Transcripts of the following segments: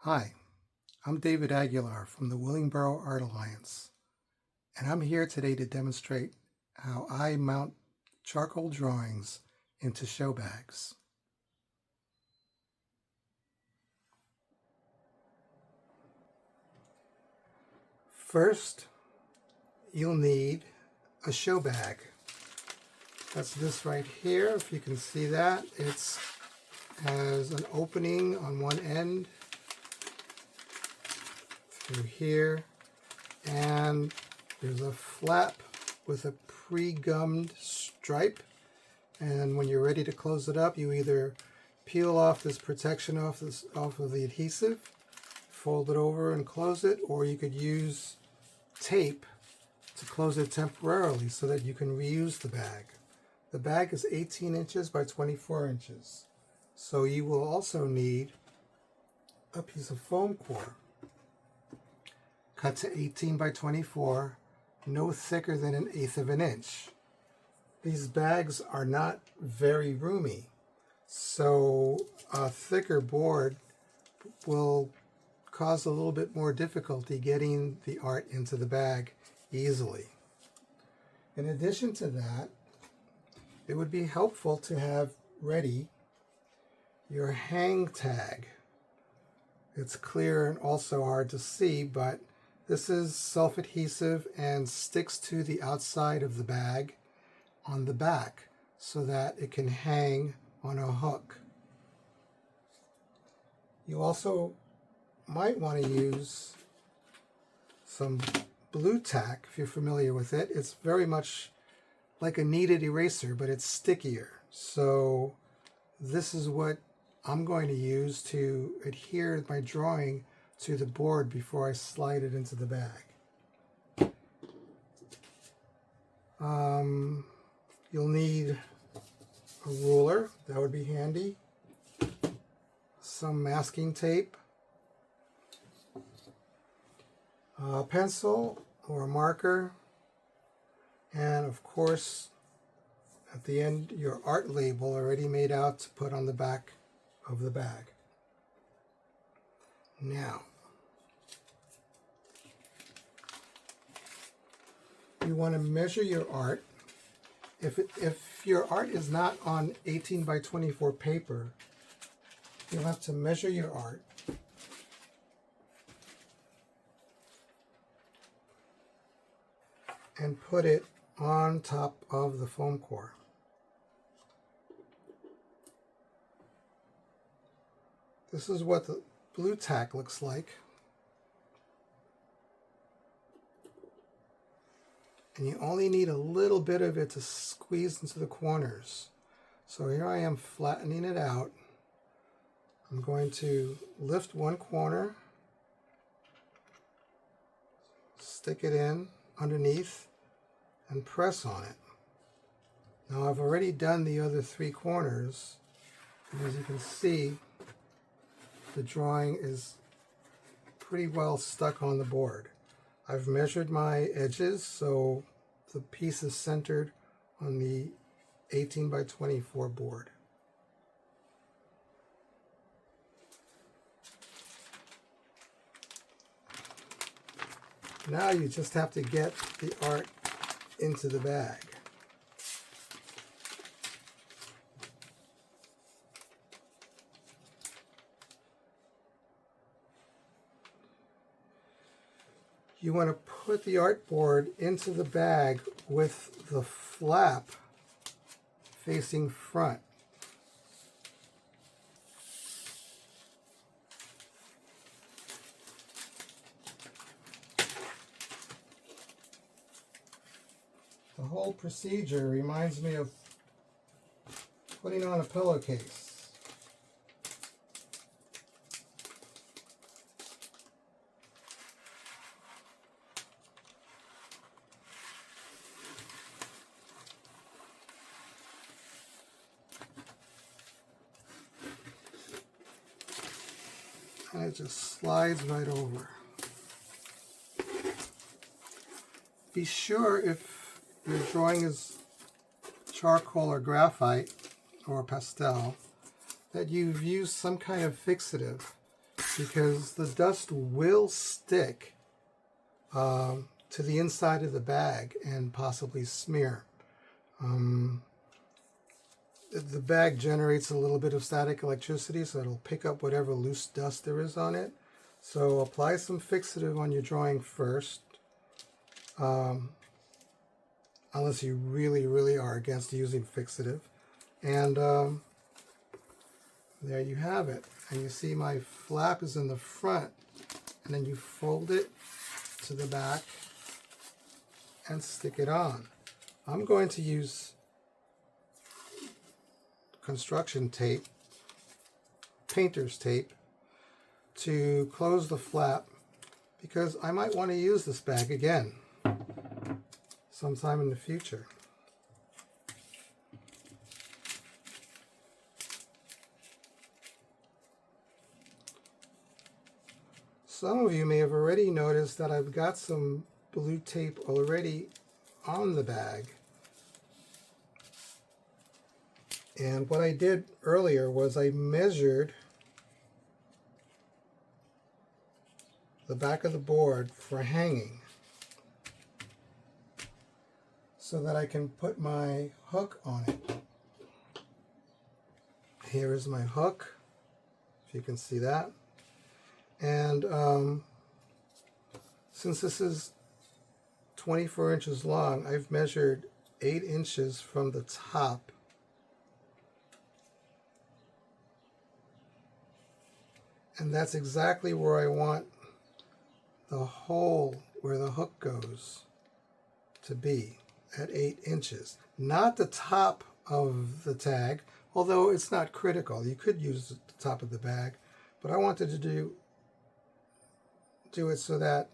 Hi, I'm David Aguilar from the Willingboro Art Alliance, and I'm here today to demonstrate how I mount charcoal drawings into show bags. First, you'll need a show bag. That's this right here. If you can see that, it has an opening on one end through here, and there's a flap with a pre-gummed stripe, and when you're ready to close it up, you either peel off this protection off of the adhesive, fold it over and close it, or you could use tape to close it temporarily so that you can reuse the bag. The bag is 18 inches by 24 inches. So you will also need a piece of foam core cut to 18 by 24, no thicker than 1/8 of an inch. These bags are not very roomy, so a thicker board will cause a little bit more difficulty getting the art into the bag easily. In addition to that, it would be helpful to have ready your hang tag. It's clear and also hard to see, but this is self-adhesive and sticks to the outside of the bag on the back so that it can hang on a hook. You also might want to use some blue tack if you're familiar with it. It's very much like a kneaded eraser, but it's stickier. So this is what I'm going to use to adhere my drawing to the board before I slide it into the bag. You'll need a ruler, that would be handy, some masking tape, a pencil or a marker, and of course at the end your art label already made out to put on the back of the bag. Now, you want to measure your art. If your art is not on 18 by 24 paper, you'll have to measure your art and put it on top of the foam core. This is what the blue tack looks like. And you only need a little bit of it to squeeze into the corners. So here I am flattening it out. I'm going to lift one corner, stick it in underneath, and press on it. Now I've already done the other 3 corners, and as you can see, the drawing is pretty well stuck on the board. I've measured my edges so the piece is centered on the 18 by 24 board. Now you just have to get the art into the bag. You want to put the artboard into the bag with the flap facing front. The whole procedure reminds me of putting on a pillowcase. And it just slides right over. Be sure if your drawing is charcoal or graphite or pastel that you've used some kind of fixative because the dust will stick to the inside of the bag and possibly smear. The bag generates a little bit of static electricity, so it'll pick up whatever loose dust there is on it. So apply some fixative on your drawing first, unless you really are against using fixative. And there you have it. And you see my flap is in the front, and then you fold it to the back and stick it on. I'm going to use construction tape, painter's tape, to close the flap, because I might want to use this bag again sometime in the future. Some of you may have already noticed that I've got some blue tape already on the bag. And what I did earlier was I measured the back of the board for hanging so that I can put my hook on it. Here is my hook, if you can see that. And since this is 24 inches long, I've measured 8 inches from the top and that's exactly where I want the hole where the hook goes to be, at 8 inches. Not the top of the tag, although it's not critical. You could use the top of the bag, but I wanted to do it so that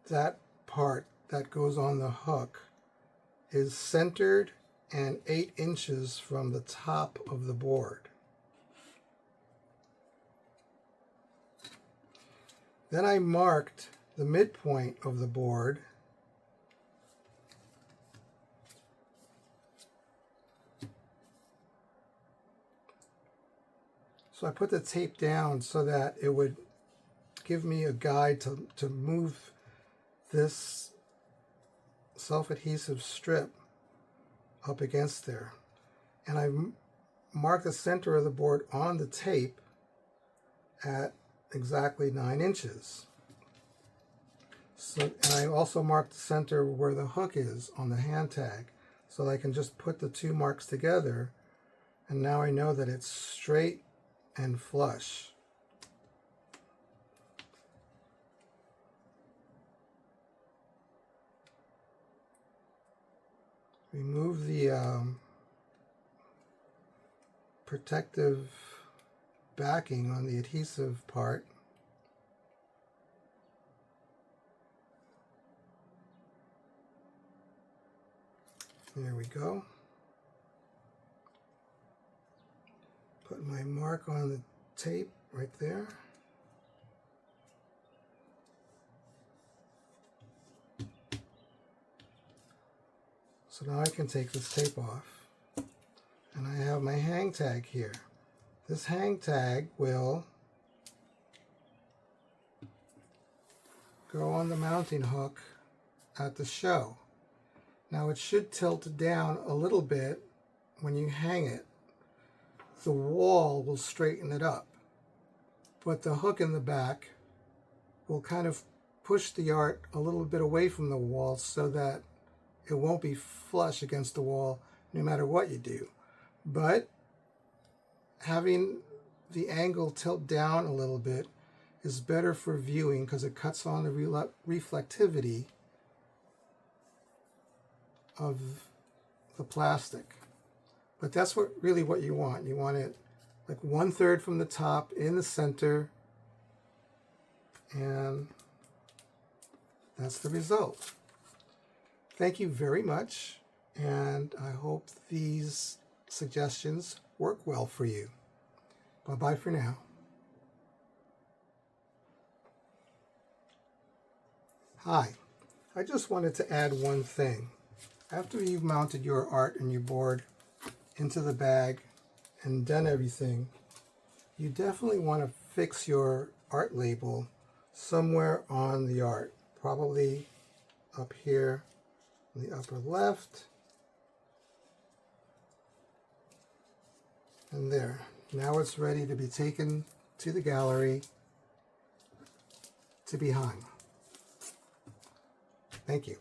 that part that goes on the hook is centered and 8 inches from the top of the board. Then I marked the midpoint of the board so I put the tape down so that it would give me a guide to move this self-adhesive strip up against there. And I marked the center of the board on the tape at exactly 9 inches. So, and I also marked the center where the hook is on the hand tag, so I can just put the two marks together, and now I know that it's straight and flush. Remove the protective backing on the adhesive part. There we go. Put my mark on the tape right there. So now I can take this tape off, and I have my hang tag here. This hang tag will go on the mounting hook at the show. Now it should tilt down a little bit when you hang it. The wall will straighten it up, but the hook in the back will kind of push the art a little bit away from the wall so that it won't be flush against the wall no matter what you do. But having the angle tilt down a little bit is better for viewing because it cuts on the reflectivity of the plastic. But that's really what you want. You want it like 1/3 from the top in the center, and that's the result. Thank you very much, and I hope these suggestions work well for you. Bye-bye for now. Hi, I just wanted to add one thing. After you've mounted your art and your board into the bag and done everything, You definitely want to fix your art label somewhere on the art, probably up here in the upper left, and there. Now it's ready to be taken to the gallery to be hung. Thank you.